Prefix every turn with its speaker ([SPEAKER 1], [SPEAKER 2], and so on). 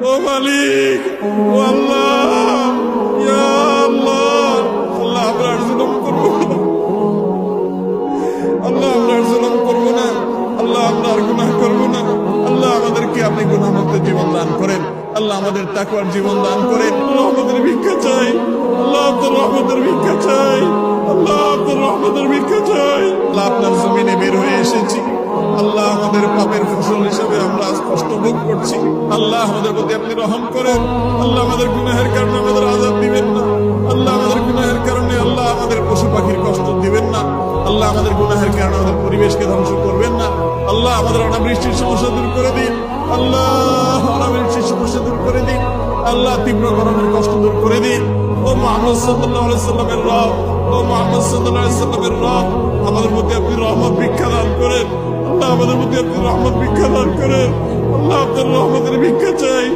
[SPEAKER 1] ও মালিক, ও আল্লাহ, ইয়া আল্লাহ, আল্লাহ আমরা আর জুলুম করবো না, আল্লাহ আমরা আর জুলুম করবো না, আল্লাহ আমরা আর গুনাহ করবো না। আল্লাহ আমাদেরকে আপনি গুনাহমুক্ত জীবন দান করেন, আল্লাহ আমাদের তাকওয়ার জীবন দান করেন। রহমতের ভিক্ষা চাই, আল্লাহ আপনার রহমতের ভিক্ষা চাই, আল্লাহ আপনার রহমতের ভিক্ষা চাই। আল্লাহ আপনার জমিনে বের হয়ে এসেছি, আল্লাহ আমাদের পাপের ফসল হিসেবে আমরা আজ কষ্ট ভোগ করছি। আল্লাহ আমাদের প্রতি আপনি রহম করেন, আল্লাহ আমাদের গুনাহের কারণে আমাদের আযাব দিবেন না, আল্লাহ আমাদের গুনাহের কারণে আল্লাহ আমাদের পশু পাখির কষ্ট দিবেন না, আল্লাহ আমাদের গুনাহের কারণে আমাদের পরিবেশকে ধ্বংস করবেন না। আল্লাহ আমাদের অনাবৃষ্টির সমস্যা দূর করে দিন, আল্লাহ অনাবৃষ্টির সমস্যা দূর করে দিন, আল্লাহ তীব্র গরমের কষ্ট দূর করে দিন। ও মুহাম্মদ সাল্লাল্লাহু আলাইহি সাল্লামের রব, ও মুহাম্মদ সাল্লাল্লাহু আলাইহি সাল্লামের রব, আমাদের প্রতি আপনি রহমত ভিক্ষা দান করেন, আল্লাহ আমাদের প্রতি আপনি রহমত ভিক্ষা দান করেন, আল্লাহ আপনার রহমতের ভিক্ষা চাই।